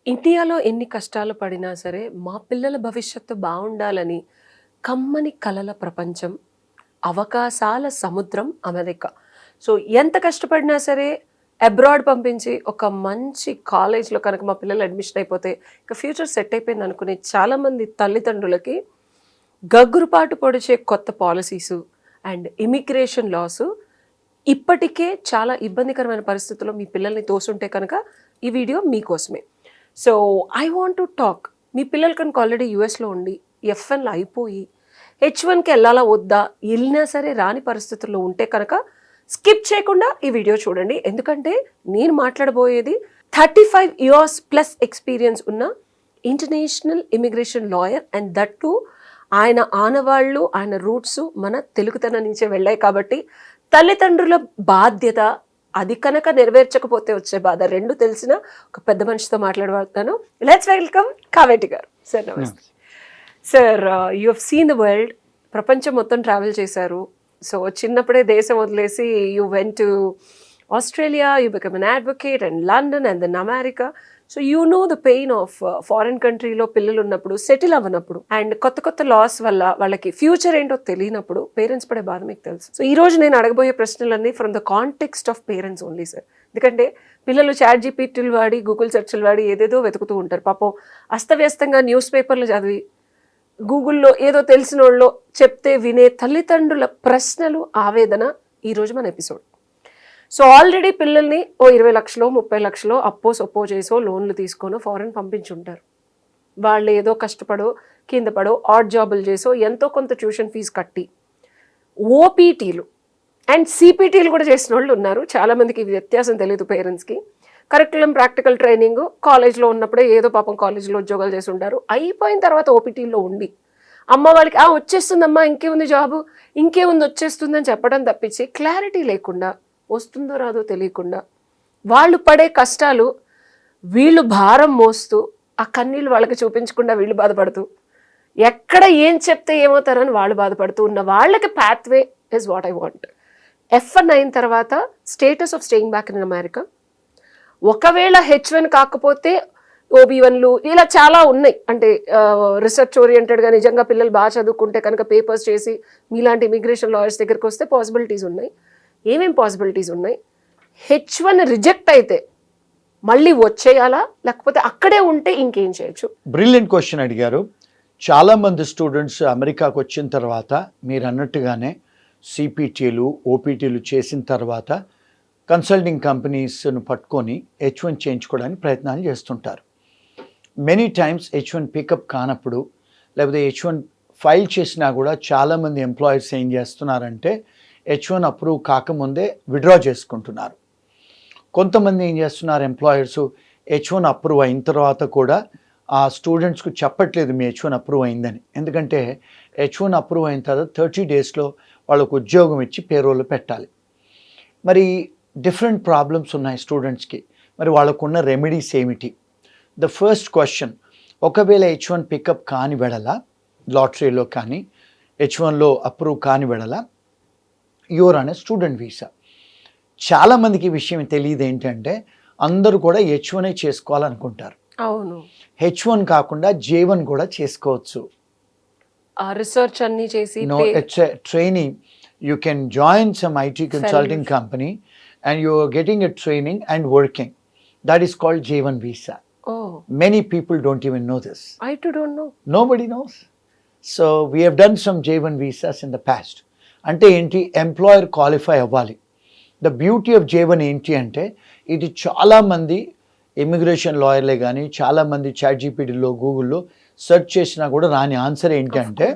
ఇండియాలో ఎన్ని కష్టాలు పడినా సరే మా పిల్లల భవిష్యత్తు బాగుండాలని కమ్మని కలల ప్రపంచం, అవకాశాల సముద్రం అమెరికా. సో ఎంత కష్టపడినా సరే అబ్రాడ్ పంపించి ఒక మంచి కాలేజ్లో కనుక మా పిల్లలు అడ్మిషన్ అయిపోతే ఇక ఫ్యూచర్ సెట్ అయిపోయింది అనుకునే చాలామంది తల్లిదండ్రులకి గగ్గురుపాటు పొడిచే కొత్త పాలసీసు అండ్ ఇమిగ్రేషన్ లాసు ఇప్పటికే చాలా ఇబ్బందికరమైన పరిస్థితుల్లో మీ పిల్లల్ని తోసుంటే కనుక ఈ వీడియో మీకోసమే. So I want to talk, మీ పిల్లలు కనుక ఆల్రెడీ యూఎస్లో ఉండి ఎఫ్ఎన్లో అయిపోయి H1కి వెళ్ళాలా వద్దా, వెళ్ళినా సరే రాని పరిస్థితుల్లో ఉంటే కనుక స్కిప్ చేయకుండా ఈ వీడియో చూడండి. ఎందుకంటే నేను మాట్లాడబోయేది 35 years ప్లస్ ఎక్స్పీరియన్స్ ఉన్న international immigration lawyer, and that to ఆయన ఆనవాళ్ళు, ఆయన రూట్స్ మన తెలుగుతనం నుంచే వెళ్ళాయి కాబట్టి తల్లిదండ్రుల బాధ్యత అది కనుక నెరవేర్చకపోతే వచ్చే బాధ రెండు తెలిసిన ఒక పెద్ద మనిషితో మాట్లాడబోతున్నాను. లెట్స్ వెల్కమ్ కావేటి గారు. సార్ నమస్తే. Sir, you have seen the world, ప్రపంచం మొత్తం ట్రావెల్ చేశారు. సో చిన్నప్పుడే దేశం వదిలేసి you went to Australia, you become an advocate and London and then America. So you know the pain of foreign కంట్రీలో పిల్లలు ఉన్నప్పుడు, సెటిల్ అవ్వనప్పుడు, అండ్ కొత్త కొత్త లాస్ వల్ల వాళ్ళకి ఫ్యూచర్ ఏంటో తెలియనప్పుడు పేరెంట్స్ పడే బాధ మీకు తెలుసు. సో ఈ రోజు నేను అడగబోయే ప్రశ్నలన్నీ from the context of parents only sir. ఎందుకంటే పిల్లలు చాట్ జీపీటీలు వాడి, గూగుల్ సెర్చ్లు వాడి ఏదేదో వెతుకుతూ ఉంటారు. పాపం అస్తవ్యస్తంగా న్యూస్ పేపర్లు చదివి గూగుల్లో ఏదో తెలిసిన వాళ్ళు చెప్తే వినే తల్లిదండ్రుల ప్రశ్నలు, ఆవేదన ఈరోజు మన ఎపిసోడ్. సో ఆల్రెడీ పిల్లల్ని 20 లక్షలు 30 లక్షలు అప్పో సొప్పో చేసో లోన్లు తీసుకొని ఫారెన్ పంపించుంటారు. వాళ్ళు ఏదో కష్టపడో కింద పడో ఆడ్ జాబులు చేసో ఎంతో కొంత ట్యూషన్ ఫీజు కట్టి ఓపీటీలు అండ్ సిపిటీలు కూడా చేసిన వాళ్ళు ఉన్నారు. చాలామందికి ఇది వ్యత్యాసం తెలియదు పేరెంట్స్కి. కరికులం ప్రాక్టికల్ ట్రైనింగ్ కాలేజ్లో ఉన్నప్పుడే ఏదో పాపం కాలేజ్లో ఉద్యోగాలు చేసి ఉంటారు. అయిపోయిన తర్వాత ఓపీటీలో ఉండి అమ్మ వాళ్ళకి వచ్చేస్తుందమ్మా, ఇంకేముంది జాబు, ఇంకేముంది వచ్చేస్తుందని చెప్పడం తప్పించి క్లారిటీ లేకుండా, వస్తుందో రాదో తెలియకుండా వాళ్ళు పడే కష్టాలు, వీళ్ళు భారం మోస్తూ ఆ కన్నీళ్ళు వాళ్ళకి చూపించకుండా వీళ్ళు బాధపడుతూ, ఎక్కడ ఏం చెప్తే ఏమవుతారని వాళ్ళు బాధపడుతూ ఉన్న వాళ్ళకి pathway is what I want. F1 అయిన తర్వాత status of staying back in America, ఒకవేళ H1 కాకపోతే OB1లు ఇలా చాలా ఉన్నాయి. అంటే రీసెర్చ్ ఓరియంటెడ్గా నిజంగా పిల్లలు బాగా చదువుకుంటే కనుక పేపర్స్ చేసి మీలాంటి ఇమిగ్రేషన్ లాయర్స్ దగ్గరికి వస్తే పాసిబిలిటీస్ ఉన్నాయి. ఏమేం పాసిబిలిటీస్ ఉన్నాయి? H1 రిజెక్ట్ అయితే మళ్ళీ వచ్చేయాలా, లేకపోతే అక్కడే ఉంటే ఇంకేం చేయొచ్చు? బ్రిలియంట్ క్వశ్చన్ అడిగారు. చాలామంది స్టూడెంట్స్ అమెరికాకు వచ్చిన తర్వాత మీరు అన్నట్టుగానే సిపిటీలు ఓపీటీలు చేసిన తర్వాత కన్సల్టింగ్ కంపెనీస్ను పట్టుకొని H1 చేయించుకోవడానికి ప్రయత్నాలు చేస్తుంటారు. మెనీ టైమ్స్ H1 పికప్ కానప్పుడు, లేకపోతే H1 ఫైల్ చేసినా కూడా చాలామంది ఎంప్లాయర్స్ ఏం చేస్తున్నారంటే H1 అప్రూవ్ కాకముందే విడ్రా చేసుకుంటున్నారు. కొంతమంది ఏం చేస్తున్నారు, ఎంప్లాయర్స్ H1 అప్రూవ్ అయిన తర్వాత కూడా ఆ స్టూడెంట్స్కు చెప్పట్లేదు మీ H1 అప్రూవ్ అయిందని. ఎందుకంటే H1 అప్రూవ్ అయిన తర్వాత 30 డేస్లో వాళ్ళకు ఉద్యోగం ఇచ్చి పేరోల్లో పెట్టాలి. మరి డిఫరెంట్ ప్రాబ్లమ్స్ ఉన్నాయి స్టూడెంట్స్కి. మరి వాళ్ళకున్న రెమెడీస్ ఏమిటి? ద ఫస్ట్ క్వశ్చన్, ఒకవేళ H1 పికప్ కాని వెడల, లాటరీలో కానీ H1లో అప్రూవ్ కాని వెడల you're on a student visa. చాలామందికి ఈ విషయం తెలియదు ఏంటంటే అందరూ కూడా H1 చేసుకోవాలనుకుంటారు. అవును, H1 కాకుండా J1 కూడా చేసుకోవచ్చు. రీసెర్చ్ అన్ని చేసి no, it's a training. You can join some IT consulting company and you are getting a training and working. That is called J1 visa. Oh. Many people don't even know this. I too don't know. Nobody knows. So we have done some J1 visas in the past. Ante enti employer qualify avvali. The beauty of J1 enti ante idi chaala mandi immigration lawyerle gaani chaala mandi chat GPT lo Google lo search chesina kuda raani answer enti ante,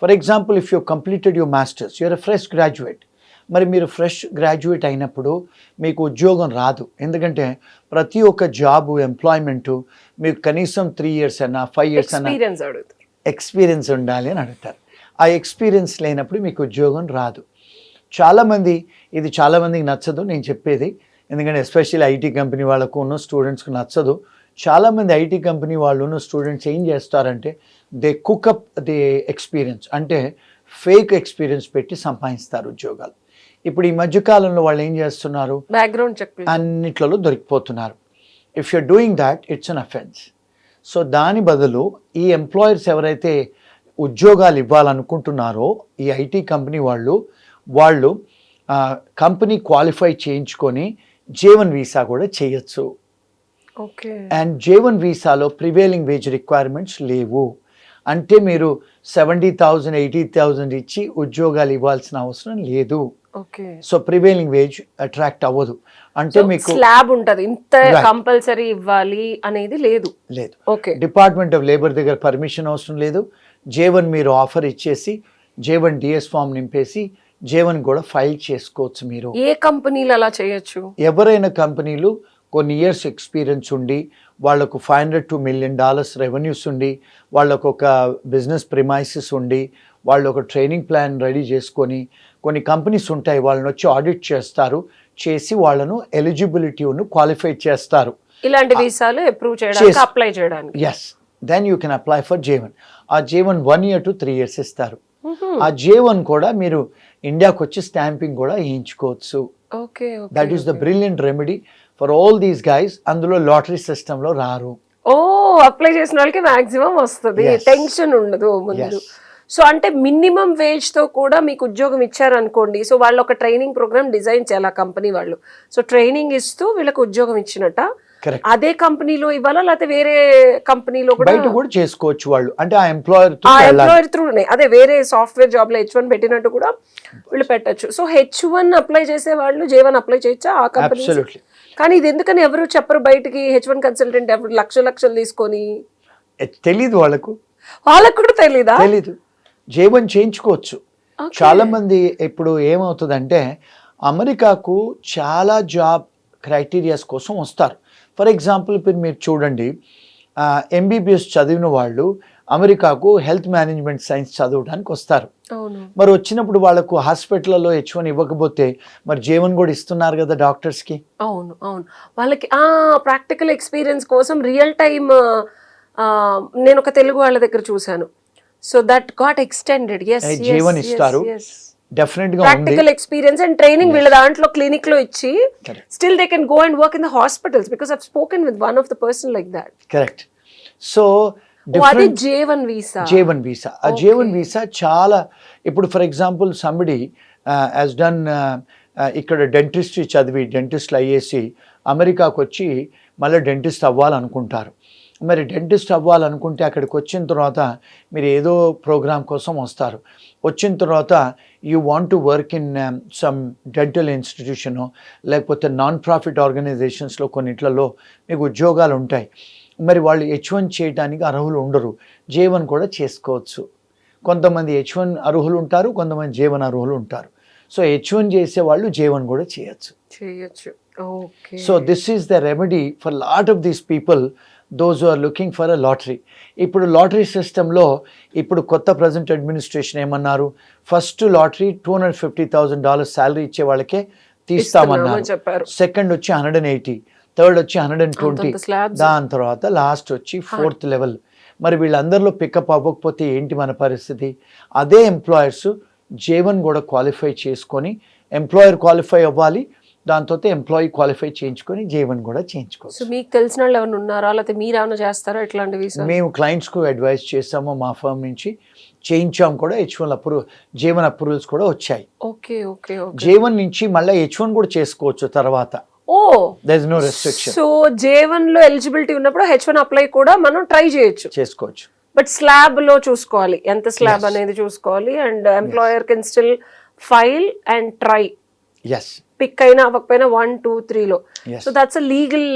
for example, if you have completed your masters, you are a fresh graduate. మరి మీరు fresh graduate అయినప్పుడు మీకు ఉద్యోగం రాదు. ఎందుకంటే ప్రతి ఒక్క job, employment మీకు కనీసం 3 years అన్నా 5 years అన్నా ఎక్స్పీరియన్స్ ఉండాలి అని అడుగుతారు. ఆ ఎక్స్పీరియన్స్ లేనప్పుడు మీకు ఉద్యోగం రాదు. చాలామందికి నచ్చదు నేను చెప్పేది. ఎందుకంటే ఎస్పెషల్లీ ఐటీ కంపెనీ వాళ్ళకు ఉన్న స్టూడెంట్స్కి నచ్చదు. చాలామంది ఐటీ కంపెనీ వాళ్ళు ఉన్న స్టూడెంట్స్ ఏం చేస్తారంటే దే కుకప్ ది ఎక్స్పీరియన్స్, అంటే ఫేక్ ఎక్స్పీరియన్స్ పెట్టి సంపాదిస్తారు ఉద్యోగాలు. ఇప్పుడు ఈ మధ్యకాలంలో వాళ్ళు ఏం చేస్తున్నారు, బ్యాక్గ్రౌండ్ చెక్. అన్నిట్లలో దొరికిపోతున్నారు. If you're doing that it's an offence. So దాని బదులు ఈ ఎంప్లాయర్స్ ఎవరైతే ఉద్యోగాలు ఇవ్వాలనుకుంటున్నారో ఈ ఐటీ కంపెనీ వాళ్ళు కంపెనీ క్వాలిఫై చేయించుకొని J1 వీసా కూడా చేయొచ్చు. ఓకే. అండ్ J1 వీసాలో ప్రివేలింగ్ వేజ్ రిక్వైర్మెంట్స్ లేవు. అంటే మీరు 70,000 80,000 ఇచ్చి ఉద్యోగాలు ఇవ్వాల్సిన అవసరం లేదు. Okay. So prevailing wage attract అవ్వదు. అంటే మీకు స్లాబ్ ఉంటది, ఇంత కంపల్సరీ ఇవ్వాలి అనేది లేదు. ఓకే. డిపార్ట్మెంట్ ఆఫ్ లేబర్ దగ్గర పర్మిషన్ అవసరం లేదు. J1 మీరు ఆఫర్ ఇచ్చేసి J1 DS ఫామ్ నింపేసి J1 కూడా ఫైల్ చేసుకోవచ్చు. మీరు ఏ కంపెనీలు అలా చేయొచ్చు? ఎవరైనా కంపెనీలు కొన్ని ఇయర్స్ ఎక్స్పీరియన్స్ ఉండి వాళ్ళకు $500 to $1 million రెవెన్యూస్ ఉండి వాళ్ళకు ఒక బిజినెస్ ప్రిమైసెస్ ఉండి వాళ్ళు ఒక ట్రైనింగ్ ప్లాన్ రెడీ చేసుకొని కొన్ని కంపెనీస్ ఉంటాయి, వాళ్ళని వచ్చి ఆడిట్ చేసి వాళ్ళను ఎలిజిబిలిటీను క్వాలిఫై చేస్తారు. ఇలాంటి వీసాలు అప్రూవ్ చేయడానికి, అప్లై చేయడానికి. Yes, then you can apply for J1. ఆ J1 1 year to 3 years ఇస్తారు. ఆ J1 కూడా మీరు ఇండియాకి వచ్చి స్టాంపింగ్ కూడా వేయించుకోవచ్చు. Okay. That is the brilliant remedy for all these guys. అందులో లాటరీ సిస్టమ్ లో రారు. ఓ, అప్లై చేసిన వాళ్ళకి మాక్సిమం వస్తుంది, టెన్షన్ ఉండదు ముందు. సో అంటే మినిమం వేజ్ తో కూడా మీకు ఉద్యోగం ఇచ్చారనుకోండి, సో వాళ్ళు ఒక ట్రైనింగ్ ప్రోగ్రామ్ డిజైన్ చేయాలి ఆ కంపెనీ వాళ్ళు. సో ట్రైనింగ్ ఇస్తూ వీళ్ళకి ఉద్యోగం ఇచ్చినట్ట. అదే కంపెనీలో ఇవ్వాలా లేకపోతే వేరే కంపెనీలో కూడా చేసుకోవచ్చు వాళ్ళు? అంటే ఆ ఎంప్లాయర్ త్రూనే, అదే వేరే సాఫ్ట్వేర్ జాబ్ లో H1 పెట్టినట్టు కూడా వీళ్ళు పెట్టచ్చు. సో H1 అప్లై చేసే వాళ్ళు J1 అప్లై చేయొచ్చా ఆ కంపెనీ? కానీ ఇది ఎందుకని ఎవరు చెప్పరు బయటికి? H1 కన్సల్టెంట్ ఎవరు లక్షలు తీసుకొని తెలీదు వాళ్ళకు కూడా తెలీదు. J1 చేయించుకోవచ్చు. చాలా మంది ఇప్పుడు ఏమవుతుందంటే అమెరికాకు చాలా జాబ్ క్రైటీరియాస్ కోసం వస్తారు. ఫర్ ఎగ్జాంపుల్ ఇప్పుడు మీరు చూడండి, MBBS చదివిన వాళ్ళు అమెరికాకు హెల్త్ మేనేజ్మెంట్ సైన్స్ చదవడానికి వస్తారు. మరి వచ్చినప్పుడు వాళ్ళకు హాస్పిటల్లో H1 ఇవ్వకపోతే మరి J1 కూడా ఇస్తున్నారు కదా డాక్టర్స్కి. అవును, వాళ్ళకి ప్రాక్టికల్ ఎక్స్పీరియన్స్ కోసం రియల్ టైమ్. నేను ఒక తెలుగు వాళ్ళ దగ్గర చూసాను. So that got extended. J1 ఇస్తారు డెఫినెట్ గా. ప్రాక్టికల్ ఎక్స్పీరియన్స్ అండ్ ట్రైనింగ్ వీళ్ళ దాంట్లో క్లినిక్ లో ఇచ్చి still they can go and work in the hospitals because I have spoken with one of the person like that. Correct. So అది J1 visa. ఆ J1 visa చాలా, ఇప్పుడు for example somebody has done ఇక్కడ dentistry చదివి డెంటిస్ట్లు అయ్యేసి అమెరికాకు వచ్చి మళ్ళీ dentist అవ్వాలనుకుంటారు. మరి డెంటిస్ట్ అవ్వాలనుకుంటే అక్కడికి వచ్చిన తర్వాత మీరు ఏదో ప్రోగ్రామ్ కోసం వస్తారు. వచ్చిన తర్వాత you want to work in some dental institution లేకపోతే నాన్ ప్రాఫిట్ ఆర్గనైజేషన్స్లో కొన్నిట్లలో మీకు ఉద్యోగాలు ఉంటాయి. మరి వాళ్ళు H1 చేయడానికి అర్హులు ఉండరు, J1 కూడా చేసుకోవచ్చు. కొంతమంది H1 అర్హులు ఉంటారు, కొంతమంది J1 అర్హులు ఉంటారు. సో H1 చేసే వాళ్ళు J1 కూడా చేయొచ్చు. So this is the remedy for lot of these people those who are looking for a lottery. ఇప్పుడు లాటరీ సిస్టంలో ఇప్పుడు కొత్త ప్రజెంట్ అడ్మినిస్ట్రేషన్ ఏమన్నారు, ఫస్ట్ లాటరీ $250,000 శాలరీ ఇచ్చే వాళ్ళకే తీస్తామన్నారు. సెకండ్ వచ్చి 180, థర్డ్ వచ్చి 120, దాని తర్వాత లాస్ట్ వచ్చి 4th లెవెల్. మరి వీళ్ళందరిలో పికప్ అవ్వకపోతే ఏంటి మన పరిస్థితి? అదే ఎంప్లాయర్స్ J1 కూడా క్వాలిఫై చేసుకొని, ఎంప్లాయర్ క్వాలిఫై అవ్వాలి, దాంతో ఎంప్లాయీ క్వాలిఫై చేయించుకొని J1 కూడా చేయించుకోవచ్చు. సో మీకు తెలిసిన వాళ్ళు ఎవరైనా ఉన్నారా, లేకపోతే మీరు ఏమైనా చేస్తారా ఇట్లాంటివి? మేము క్లయింట్స్కు అడ్వైస్ చేసాము, మా ఫర్మ్ నుంచి చేయించాము కూడా. J1 అప్రూవల్స్ కూడా వచ్చాయి. J1 నుంచి మళ్ళీ H1 కూడా చేసుకోవచ్చు తర్వాత. There is no restriction. So J1 లో ఎలిజిబిలిటీ ఉన్నప్పుడు H1 అప్లై కూడా మనం ట్రై చేసుకోవచ్చు. బట్ స్లాబ్ లో చూసుకోవాలి, ఎంత స్లాబ్ అనేది చూసుకోవాలి. And employer can still file and try. Pick అయినా అవ్వకపోయినా 1, 2, 3 లో. So that's a legal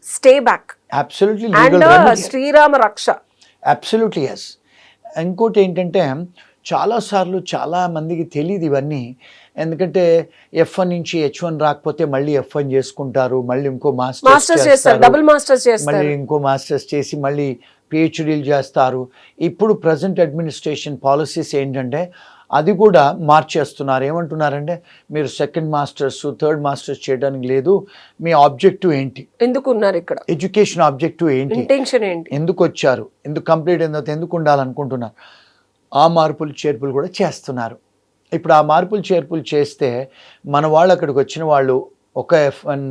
stay back. Absolutely legal Srirama రక్ష. Absolutely yes. ఇంకోటి ఏంటంటే చాలాసార్లు చాలా మందికి తెలియదు ఇవన్నీ. ఎందుకంటే F1 నుంచి H1 రాకపోతే మళ్ళీ F1 చేసుకుంటారు, మళ్ళీ ఇంకో మాస్టర్స్ చేస్తారు, డబుల్ మాస్టర్స్ చేస్తారు, మళ్ళీ ఇంకో మాస్టర్స్ చేసి మళ్ళీ PhDలు చేస్తారు. ఇప్పుడు ప్రజెంట్ అడ్మినిస్ట్రేషన్ పాలసీస్ ఏంటంటే అది కూడా మార్చేస్తున్నారు. ఏమంటున్నారంటే మీరు సెకండ్ మాస్టర్స్, థర్డ్ మాస్టర్స్ చేయడానికి లేదు, మీ ఆబ్జెక్టివ్ ఏంటి, ఎందుకు ఉన్నారు ఇక్కడ, ఎడ్యుకేషన్ ఆబ్జెక్టివ్ ఏంటి, ఇంటెన్షన్ ఏంటి, ఎందుకు వచ్చారు, ఎందుకు కంప్లీట్ అయిన తర్వాత ఎందుకు ఉండాలనుకుంటున్నారు, ఆ మార్పులు చేర్పులు కూడా చేస్తున్నారు. ఇప్పుడు ఆ మార్పులు చేర్పులు చేస్తే మన వాళ్ళు అక్కడికి వచ్చిన వాళ్ళు ఒక F1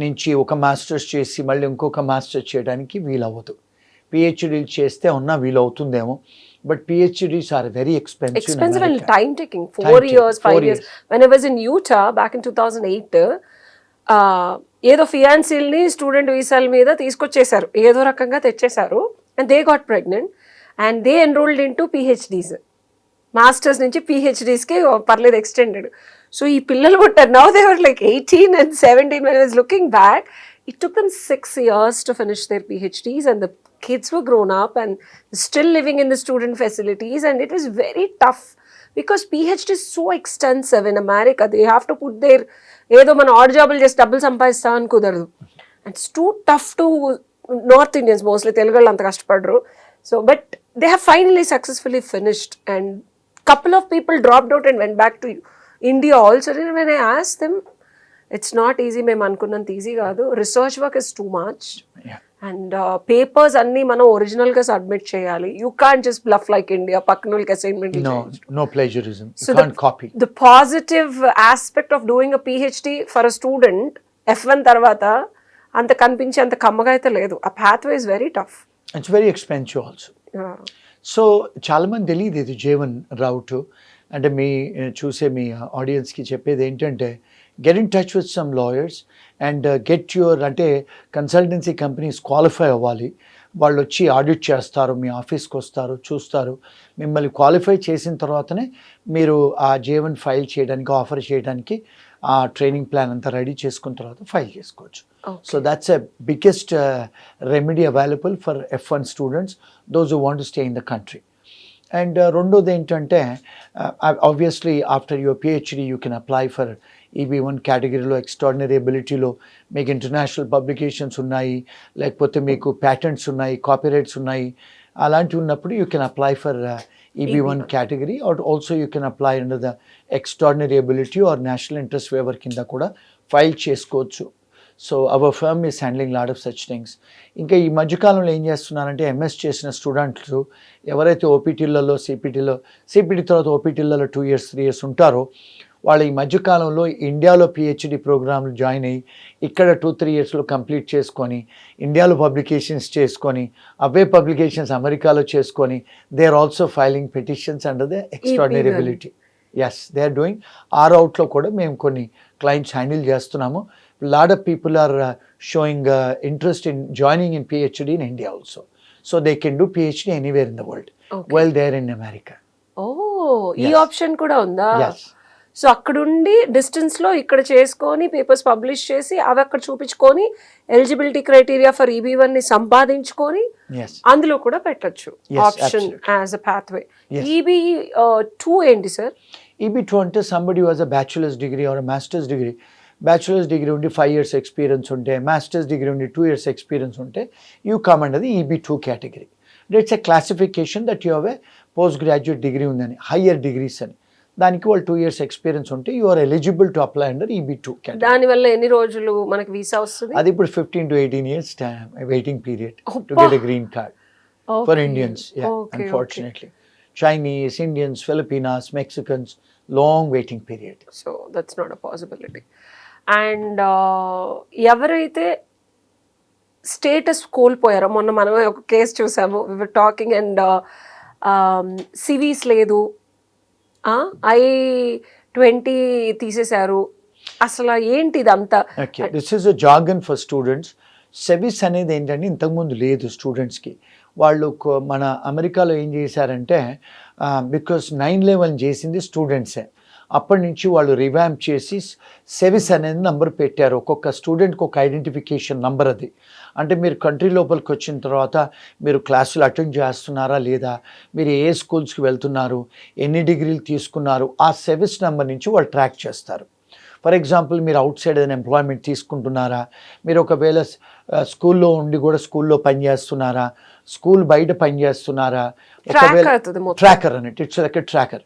నుంచి ఒక మాస్టర్స్ చేసి మళ్ళీ ఇంకొక మాస్టర్స్ చేయడానికి వీలవ్వదు. పిహెచ్డీలు చేస్తే ఉన్నా వీలవుతుందేమో, but PhDs are very expensive and expensive. time taking. Time 4 taking, years, 5 4 years. years. When I was in Utah back in 2008, ఏదో ఫియాన్సీల్ని స్టూడెంట్ వీసాల మీద తీసుకొచ్చేసారు, ఏదో రకంగా తెచ్చేశారు, and they got pregnant and they enrolled in to PhDs. Masters నుంచి పిహెచ్డీస్కి పర్లేదు extended. So ఈ పిల్లలు పుట్టారు. Now they were like 18 and 17 when I was looking back. It took them 6 years to finish their PhDs and the kids were grown up and still living in the student facilities, and it was very tough because PhD is so extensive in America. They have to put their ఏదో మన add జాబులు చేసి డబ్బులు సంపాదిస్తామని కుదరదు. And it's too tough to north Indians, mostly Telugu వాళ్ళు అంత కష్టపడరు. So but they have finally successfully finished and couple of people dropped out and went back to India also. And when I asked them, it's not easy, మేము అనుకున్నంత easy కాదు, research work is too much and papers అన్ని మనం original గా submit చేయాలి. You can't just bluff like India, పక్కన వాళ్ళకి assignment. No plagiarism. So You can't copy. The positive aspect of doing a PhD for a student, F1 తర్వాత అంత కనిపించే అంత కమ్మగా అయితే లేదు. ఆ pathway is very tough. It's very expensive also. So చాలామంది తెలియదు ఇది J1 రౌట్. అంటే మీ చూసే మీ ఆడియన్స్కి చెప్పేది ఏంటంటే, get in touch with some lawyers and get your, అంటే కన్సల్టెన్సీ కంపెనీస్ క్వాలిఫై అవ్వాలి. వాళ్ళు వచ్చి ఆడిట్ చేస్తారు, మీ ఆఫీస్కి వస్తారు, చూస్తారు. మిమ్మల్ని క్వాలిఫై చేసిన తర్వాతనే మీరు ఆ J1 ఫైల్ చేయడానికి, ఆఫర్ చేయడానికి ఆ ట్రైనింగ్ ప్లాన్ అంతా రెడీ చేసుకున్న తర్వాత ఫైల్ చేసుకోవచ్చు. So that's a biggest remedy available for F1 students, those who want to stay in the country. And రెండోది ఏంటంటే, obviously after your PhD you can apply for EB1 కేటగిరీలో, extraordinary ఎబిలిటీలో మీకు international publications ఉన్నాయి, లేకపోతే మీకు ప్యాటెంట్స్ ఉన్నాయి, copyrights ఉన్నాయి. అలాంటివి ఉన్నప్పుడు you can apply for EB1 category, or also you can apply under the extraordinary ability or national interest waiver కింద కూడా ఫైల్ చేసుకోవచ్చు. So our firm is handling lot of such things. ఇంకా ఈ మధ్యకాలంలో ఏం చేస్తున్నారంటే, ఎంఎస్ చేసిన స్టూడెంట్స్ ఎవరైతే ఓపీటీలలో, సిపిటి తర్వాత ఓపీటీలలో 2 years 3 years ఉంటారో, వాళ్ళు ఈ మధ్యకాలంలో ఇండియాలో పిహెచ్డి ప్రోగ్రాంలు జాయిన్ అయ్యి ఇక్కడ 2-3 yearsలో కంప్లీట్ చేసుకొని, ఇండియాలో పబ్లికేషన్స్ చేసుకొని, అవే పబ్లికేషన్స్ అమెరికాలో చేసుకొని, they are also filing petitions under the extraordinary ability. Yes, they are doing. ఆ రౌట్లో కూడా మేము కొన్ని క్లయింట్స్ హ్యాండిల్ చేస్తున్నాము. Lot of people are showing interest in joining in PhD in India also. So they can do PhD anywhere in the world while they are in America. ఈ option కూడా ఉందా? Yes. So అక్కడుండి డిస్టెన్స్లో ఇక్కడ చేసుకొని papers publish చేసి అవి అక్కడ చూపించుకొని ఎలిజిబిలిటీ క్రైటీరియా ఫర్ EB1ని సంపాదించుకొని Yes. అందులో కూడా పెట్టచ్చు Yes, option as a pathway. Yes. EB2 ఏంటి సార్? EB2 అంటే somebody who has a bachelor's degree or master's degree. Bachelor's degree ఉండి 5 years ఎక్స్పీరియన్స్ ఉంటే, మాస్టర్స్ డిగ్రీ ఉండి 2 years ఎక్స్పీరియన్స్ ఉంటే, you come under the EB2 category. It's a classification that you have a post graduate degree ఉందని, higher degrees అని. దానికి వాళ్ళు 2 years experience ఉంటే you are eligible to apply under EB2 category. దానివల్ల ఎన్ని రోజులు మనకి వీసా వస్తుంది? అది ఇప్పుడు 15 to 18 years waiting period to get a green card for Indians. Unfortunately Chinese, Indians, Filipinos, Mexicans, long waiting period. So that's not a possibility. And ఎవరైతే status కోల్పోయారో, మొన్న మనమే ఒక కేసు చూసాము, వివర్ టాకింగ్ అండ్ సివీస్ లేదు, I-20 తీసేశారు, అసలు ఏంటి ఇదంతా? Okay, this is a jargon for students. SEVIS అనేది ఏంటంటే ఇంతకుముందు లేదు స్టూడెంట్స్కి. వాళ్ళు మన అమెరికాలో ఏం చేశారంటే, బికాస్ 9/11 చేసింది స్టూడెంట్సే, అప్పటి నుంచి వాళ్ళు రివాంప్ చేసి సెవిస్ అనేది నంబర్ పెట్టారు. ఒక్కొక్క స్టూడెంట్కి ఒక ఐడెంటిఫికేషన్ నంబర్ అది. అంటే మీరు కంట్రీ లోపలికి వచ్చిన తర్వాత మీరు క్లాసులు అటెండ్ చేస్తున్నారా లేదా, మీరు ఏ స్కూల్స్కి వెళ్తున్నారు, ఎన్ని డిగ్రీలు తీసుకున్నారు, ఆ సెవిస్ నెంబర్ నుంచి వాళ్ళు ట్రాక్ చేస్తారు. ఫర్ ఎగ్జాంపుల్, మీరు అవుట్ సైడ్ ఏదైనా ఎంప్లాయ్మెంట్ తీసుకుంటున్నారా, మీరు ఒకవేళ స్కూల్లో ఉండి కూడా స్కూల్లో పనిచేస్తున్నారా, స్కూల్ బయట పనిచేస్తున్నారా, ఒకవేళ ట్రాకర్ అన్నట్టు, it's like a tracker.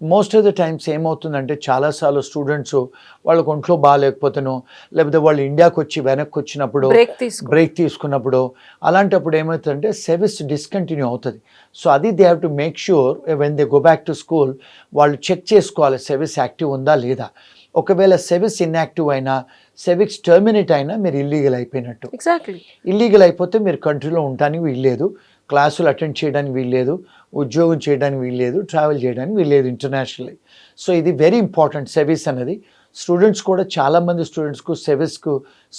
Most of the times ఏమవుతుందంటే చాలాసార్లు స్టూడెంట్స్ వాళ్ళకు ఒంట్లో బాగాలేకపోతేనో లేకపోతే వాళ్ళు ఇండియాకి వచ్చి వెనక్కి వచ్చినప్పుడు బ్రేక్ తీసుకున్నప్పుడు అలాంటప్పుడు ఏమవుతుందంటే సర్వీస్ డిస్కంటిన్యూ అవుతుంది. సో అది they have to make sure when they go back to school వాళ్ళు చెక్ చేసుకోవాలి సర్వీస్ యాక్టివ్ ఉందా లేదా. ఒకవేళ సర్వీస్ ఇన్యాక్టివ్ అయినా సర్వీస్ టర్మినేట్ అయినా మీరు ఇల్లీగల్ అయిపోయినట్టు. ఎగ్జాక్ట్లీ. ఇల్లీగల్ అయిపోతే మీరు కంట్రీలో ఉండటానికి వీల్లేదు, క్లాసులు అటెండ్ చేయడానికి వీల్లేదు, ఉద్యోగం చేయడానికి వీల్లేదు, ట్రావెల్ చేయడానికి వీల్లేదు ఇంటర్నేషనల్లీ. సో ఇది వెరీ ఇంపార్టెంట్ సర్వీస్ అనేది. స్టూడెంట్స్ కూడా చాలామంది స్టూడెంట్స్కు సర్వీస్కు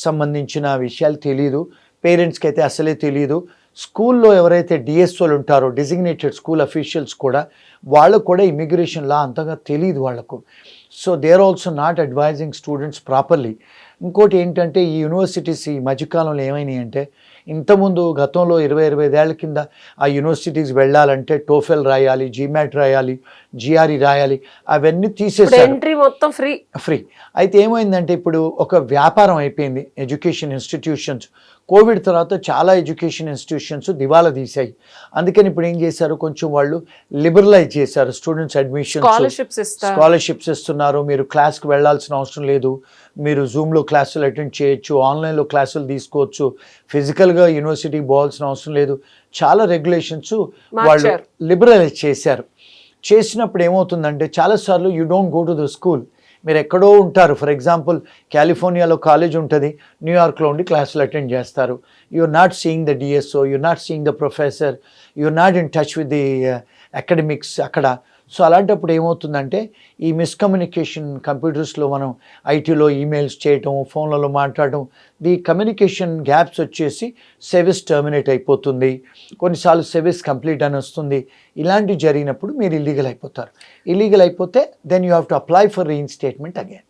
సంబంధించిన విషయాలు తెలియదు, పేరెంట్స్కి అయితే అసలే తెలియదు. స్కూల్లో ఎవరైతే డిఎస్ఓలు ఉంటారో డిజిగ్నేటెడ్ స్కూల్ అఫీషియల్స్ కూడా వాళ్ళకు కూడా ఇమిగ్రేషన్ లా అంతగా తెలియదు వాళ్ళకు. So they are also not advising students properly. ఇంకోటి ఏంటంటే ఈ యూనివర్సిటీస్ ఈ మధ్యకాలంలో ఏమైనాయి అంటే, ఇంతకుముందు గతంలో 20-25 ఏళ్ల కింద ఆ యూనివర్సిటీస్ వెళ్ళాలంటే టోఫెల్ రాయాలి, జీమాట్ రాయాలి, జిఆర్ఈ రాయాలి, అవన్నీ తీసేసారు. ఎంట్రీ మొత్తం ఫ్రీ. అయితే ఏమైందంటే ఇప్పుడు ఒక వ్యాపారం అయిపోయింది ఎడ్యుకేషన్ ఇన్స్టిట్యూషన్స్. కోవిడ్ తర్వాత చాలా ఎడ్యుకేషన్ ఇన్స్టిట్యూషన్స్ దివాలా తీశాయి. అందుకని ఇప్పుడు ఏం చేశారు, కొంచెం వాళ్ళు లిబరలైజ్ చేశారు స్టూడెంట్స్ అడ్మిషన్, స్కాలర్షిప్స్ ఇస్తున్నారు. మీరు క్లాస్కి వెళ్ళాల్సిన అవసరం లేదు, మీరు జూమ్లో క్లాసులు అటెండ్ చేయొచ్చు, ఆన్లైన్లో క్లాసులు తీసుకోవచ్చు, ఫిజికల్గా యూనివర్సిటీకి పోవాల్సిన అవసరం లేదు. చాలా రెగ్యులేషన్స్ వాళ్ళు లిబరలైజ్ చేశారు. చేసినప్పుడు ఏమవుతుందంటే చాలాసార్లు you don't go to the school, మీరు ఎక్కడో ఉంటారు. ఫర్ ఎగ్జాంపుల్ కాలిఫోర్నియాలో కాలేజ్ ఉంటుంది, న్యూయార్క్లో ఉండి క్లాసులు అటెండ్ చేస్తారు. You're not seeing the DSO, you're not seeing the professor, you're not in touch with the academics అక్కడ. సో అలాంటప్పుడు ఏమవుతుందంటే ఈ మిస్కమ్యూనికేషన్ కంప్యూటర్స్లో మనం ఐటీలో ఈమెయిల్స్ చేయటం, ఫోన్లలో మాట్లాడటం, ది కమ్యూనికేషన్ గ్యాప్స్ వచ్చేసి సర్వీస్ టర్మినేట్ అయిపోతుంది, కొన్నిసార్లు సర్వీస్ కంప్లీట్ అని వస్తుంది. ఇలాంటివి జరిగినప్పుడు మీరు ఇల్లీగల్ అయిపోతారు. ఇల్లీగల్ అయిపోతే then you have to apply for reinstatement again.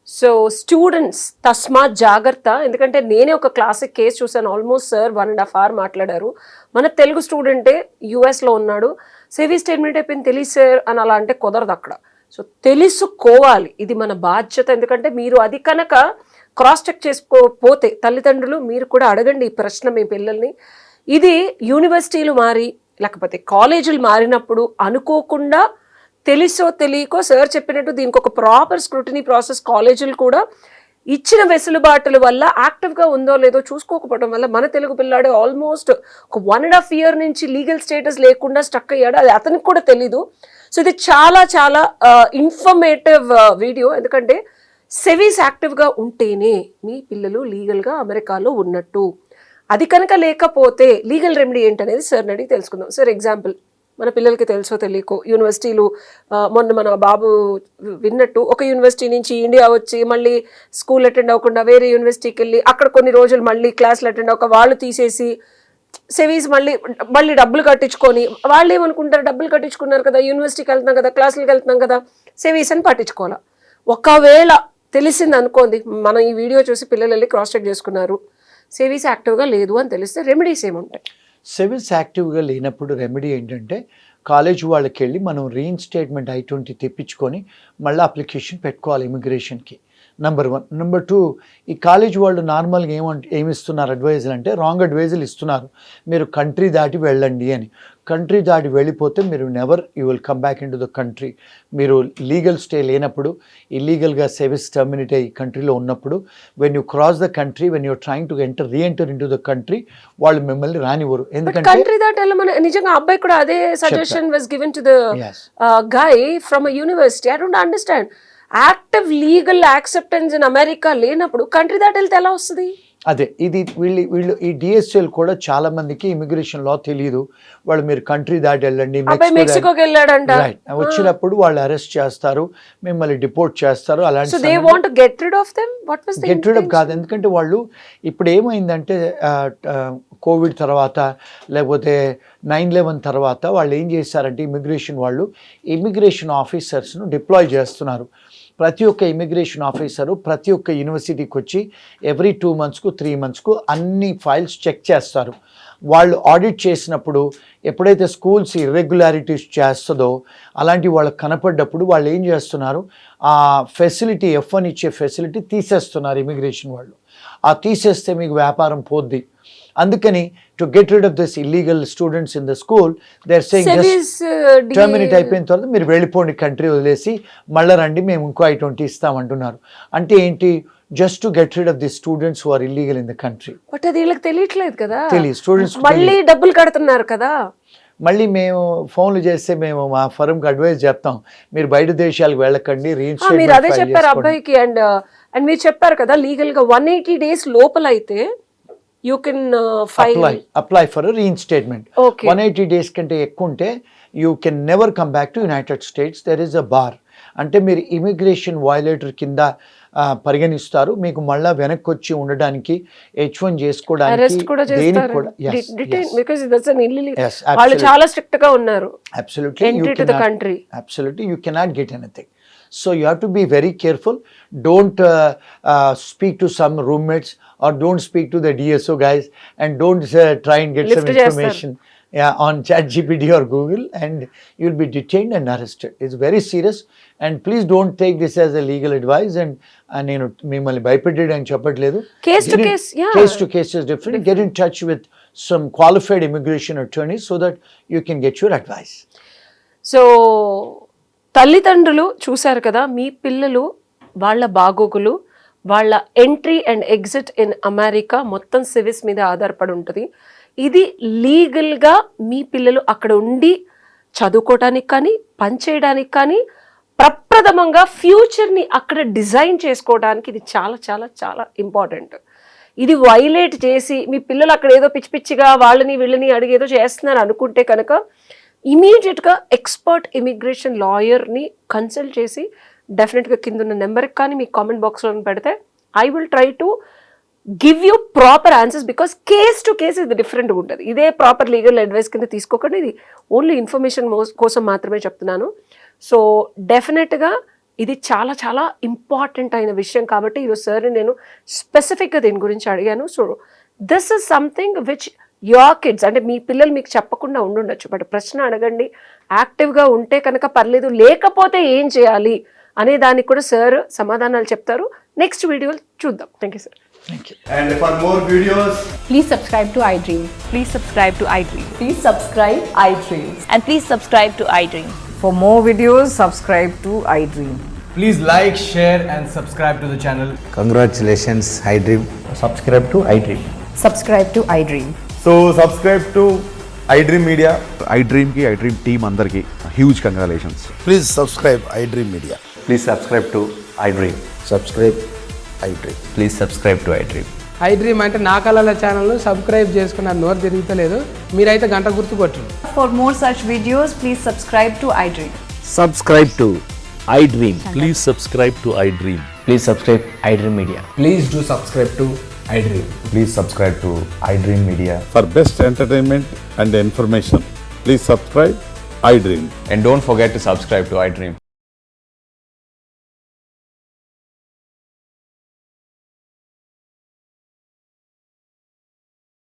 So students తస్మాత్ జాగ్రత్త. ఎందుకంటే నేనే ఒక క్లాసిక్ కేసు చూసాను. ఆల్మోస్ట్ సార్ 1.5 hours మాట్లాడారు. మన తెలుగు స్టూడెంటే యుఎస్లో ఉన్నాడు, సర్వీస్ స్టేట్మెంట్ అయిపోయింది తెలియదు సార్ అని అలా అంటే కుదరదు అక్కడ. సో తెలుసుకోవాలి, ఇది మన బాధ్యత. ఎందుకంటే మీరు అది కనుక క్రాస్ చెక్ చేసుకోపోతే తల్లిదండ్రులు మీరు కూడా అడగండి ఈ ప్రశ్న మీ పిల్లల్ని. ఇది యూనివర్సిటీలు మారి లేకపోతే కాలేజీలు మారినప్పుడు అనుకోకుండా తెలుసో తెలియకో సార్ చెప్పినట్టు దీనికి ఒక ప్రాపర్ స్క్రూటినీ ప్రాసెస్ కాలేజీలు కూడా ఇచ్చిన వెసులుబాటుల వల్ల యాక్టివ్గా ఉందో లేదో చూసుకోకపోవడం వల్ల మన తెలుగు పిల్లాడు ఆల్మోస్ట్ ఒక 1.5 years నుంచి లీగల్ స్టేటస్ లేకుండా స్టక్ అయ్యాడు. అది అతనికి కూడా తెలీదు. సో ఇది చాలా చాలా ఇన్ఫర్మేటివ్ వీడియో. ఎందుకంటే సెవీస్ యాక్టివ్గా ఉంటేనే మీ పిల్లలు లీగల్గా అమెరికాలో ఉన్నట్టు. అది కనుక లేకపోతే లీగల్ రెమెడీ ఏంటనేది సార్ని అడిగి తెలుసుకుందాం. సార్ ఎగ్జాంపుల్, మన పిల్లలకి తెలుసో తెలియకో యూనివర్సిటీలు మొన్న మన బాబు విన్నట్టు ఒక యూనివర్సిటీ నుంచి ఇండియా వచ్చి మళ్ళీ స్కూల్ అటెండ్ అవ్వకుండా వేరే యూనివర్సిటీకి వెళ్ళి అక్కడ కొన్ని రోజులు మళ్ళీ క్లాసులు అటెండ్ అవ్వక వాళ్ళు తీసేసి సెవీస్ మళ్ళీ డబ్బులు కట్టించుకొని వాళ్ళు ఏమనుకుంటారు, డబ్బులు కట్టించుకున్నారు కదా, యూనివర్సిటీకి వెళ్తున్నాం కదా, క్లాసులకు వెళ్తున్నాం కదా, సెవీస్ అని పట్టించుకోవాలి. ఒకవేళ తెలిసింది అనుకోండి, మనం ఈ వీడియో చూసి పిల్లలు వెళ్ళి క్రాస్ చెక్ చేసుకున్నారు, సెవీస్ యాక్టివ్గా లేదు అని తెలిస్తే రెమెడీస్ ఏముంటాయి? సర్వీస్ యాక్టివ్గా లేనప్పుడు రెమెడీ ఏంటంటే కాలేజ్ వాళ్ళకి వెళ్ళి మనం రీఇన్స్టేట్మెంట్ I-20 తెప్పించుకొని మళ్ళీ అప్లికేషన్ పెట్టుకోవాలి ఇమిగ్రేషన్కి. నెంబర్ 1. నెంబర్ 2, ఈ కాలేజ్ వాళ్ళు నార్మల్గా ఏమిస్తున్నారు అడ్వైజులు అంటే రాంగ్ అడ్వైజులు ఇస్తున్నారు. మీరు కంట్రీ దాటి వెళ్ళండి అని. కంట్రీ దాటి వెళ్ళిపోతే మీరు never you will come back in to the country. మీరు లీగల్ స్టే లేనప్పుడు, ఇల్లీగల్గా సర్వీస్ టర్మినేట్ అయ్యి కంట్రీలో ఉన్నప్పుడు, when you cross the country, when you're trying to re-enter in to the country, వాళ్ళు మిమ్మల్ని రానివ్వరు. ఎందుకంటే కంట్రీ దాటి వెళ్ళమని నిజంగా అబ్బాయి కూడా అదే suggestion was given to the guy from a university. I don't understand. Active legal acceptance in America లేనప్పుడు కంట్రీ దాటి వెళ్తే ఎలా వస్తుంది? అదే ఇది వీళ్ళు ఈ డిఎస్ఎల్ కూడా చాలా మందికి ఇమిగ్రేషన్ లా తెలియదు. వాళ్ళు మీరు కంట్రీ దాటి వెళ్ళండి, మెక్సికోకి వెళ్ళాడంట, వచ్చినప్పుడు వాళ్ళు అరెస్ట్ చేస్తారు, మిమ్మల్ని డిపోర్ట్ చేస్తారు. అలాంటి గెట్ రిడ్ ఆఫ్ కాదు. ఎందుకంటే వాళ్ళు ఇప్పుడు ఏమైందంటే కోవిడ్ తర్వాత లేకపోతే 9/11 తర్వాత వాళ్ళు ఏం చేశారంటే ఇమిగ్రేషన్ ఆఫీసర్స్ను డిప్లాయ్ చేస్తున్నారు. ప్రతి ఒక్క ఇమిగ్రేషన్ ఆఫీసరు ప్రతి ఒక్క యూనివర్సిటీకి వచ్చి ఎవ్రీ 2 months 3 months అన్ని ఫైల్స్ చెక్ చేస్తారు. వాళ్ళు ఆడిట్ చేసినప్పుడు ఎప్పుడైతే స్కూల్స్ ఇర్రెగ్యులారిటీస్ చేస్తుందో అలాంటి వాళ్ళకి కనపడ్డప్పుడు వాళ్ళు ఏం చేస్తున్నారు, ఆ ఫెసిలిటీ F1 ఇచ్చే ఫెసిలిటీ తీసేస్తున్నారు ఇమిగ్రేషన్ వాళ్ళు. ఆ తీసేస్తే మీకు వ్యాపారం పోద్ది. అందుకని to get rid of this illegal students in the school they are saying just terminate అయిపోయిన తర్వాత మీరు వెళ్ళిపోండి కంట్రీ వదిలేసి, మళ్ళీ రండి మేము ఇంకో I-20 ఇస్తామంటున్నారు. అంటే ఏంటి, just to get rid of the students who are illegal in the country. But అది వీళ్ళకి తెలియట్లేదు కదా, తెలియదు స్టూడెంట్స్. మళ్ళీ డబ్బులు కడుతున్నారు కదా. మళ్ళీ మేము ఫోన్లు చేస్తే మేము మా ఫర్మ్కి అడ్వైజ్ చెప్తాం, మీరు బయట దేశాలకు వెళ్ళకండి, మీరు అదే చెప్పారు అబ్బాయికి. అండ్ మీరు చెప్పారు కదా లీగల్ గా 180 days లోపల అయితే you can apply for reinstatement. Okay. 180 days కంటే ఎక్కువ ఉంటే you can never come back to United States. There is a bar. అంటే మీరు ఇమిగ్రేషన్ వయలేటర్ కింద పరిగణిస్తారు. మీకు మళ్ళా వెనక్కి వచ్చి ఉండడానికి, H1 చేసుకోవడానికి, దేనికి కూడా. వాళ్ళు చాలా స్ట్రిక్ట్ గా ఉన్నారు. Absolutely, you cannot get anything. So you have to be very careful. Don't speak to some roommates or don't speak to the DSO guys, and don't try and get some information on ChatGPT or Google, and you'll be detained and arrested. It's very serious, and please don't take this as a legal advice. And నేను మిమ్మల్ని భయపెట్టేయడానికి చెప్పట్లేదు. Case to case is different. Get in touch with some qualified immigration attorneys so that you can get your advice. So తల్లిదండ్రులు చూశారు కదా, మీ పిల్లలు వాళ్ళ బాగోగులు, వాళ్ళ entry and exit in America మొత్తం సివిస్ మీద ఆధారపడి ఉంటుంది. ఇది లీగల్గా మీ పిల్లలు అక్కడ ఉండి చదువుకోవడానికి కానీ, పనిచేయడానికి కానీ, ప్రప్రథమంగా ఫ్యూచర్ని అక్కడ డిజైన్ చేసుకోవడానికి ఇది చాలా చాలా చాలా ఇంపార్టెంట్. ఇది వైలేట్ చేసి మీ పిల్లలు అక్కడ ఏదో పిచ్చి పిచ్చిగా వాళ్ళని వీళ్ళని అడిగేదో చేస్తున్నారు అనుకుంటే కనుక ఇమీడియట్గా ఎక్స్పర్ట్ ఇమిగ్రేషన్ లాయర్ని కన్సల్ట్ చేసి డెఫినెట్గా కింద ఉన్న నెంబర్కి కానీ మీ కామెంట్ బాక్స్లో పెడితే I will try to give you proper answers. Because case to case ఇది డిఫరెంట్గా ఉంటుంది. ఇదే ప్రాపర్ లీగల్ అడ్వైస్ కింద తీసుకోకండి, ఇది ఓన్లీ ఇన్ఫర్మేషన్ కోసం మాత్రమే చెప్తున్నాను. సో డెఫినెట్గా ఇది చాలా చాలా ఇంపార్టెంట్ అయిన విషయం కాబట్టి ఈరోజు సార్ని నేను స్పెసిఫిక్గా దీని గురించి అడిగాను. So this is something which your kids, అంటే మీ పిల్లలు మీకు చెప్పకుండా ఉండుండొచ్చు, బట్ ప్రశ్న అడగండి, యాక్టివ్గా ఉంటే కనుక పర్లేదు, లేకపోతే ఏం చేయాలి అనే దానికి కూడా సార్ సమాధానాలు చెప్తారు. నెక్స్ట్ వీడియోలు చూద్దాం. Thank you sir. Thank you. And for more videos, please subscribe to iDream. Please subscribe to iDream. Please subscribe iDream. And please subscribe to iDream. For more videos, subscribe to iDream. please like, share and subscribe to the channel. Congratulations, iDream. Subscribe to iDream. Subscribe to iDream. So subscribe to iDream Media. iDream ki iDream team andarki huge congratulations. Please subscribe iDream Media. Please subscribe to iDream. Subscribe iDream. Please subscribe to iDream. iDream అంటే నా కళల ఛానల్ను subscribe చేసుకున్న నోరు తిరుగుతలేదు, మీరైతే గంట గుర్తు కొట్టండి. For more such videos, please subscribe to iDream. Subscribe to iDream. Please subscribe to iDream. Please subscribe iDream Media. Please do subscribe to iDream. Please subscribe to iDream Media. For best entertainment and information, please subscribe iDream. And don't forget to subscribe to iDream.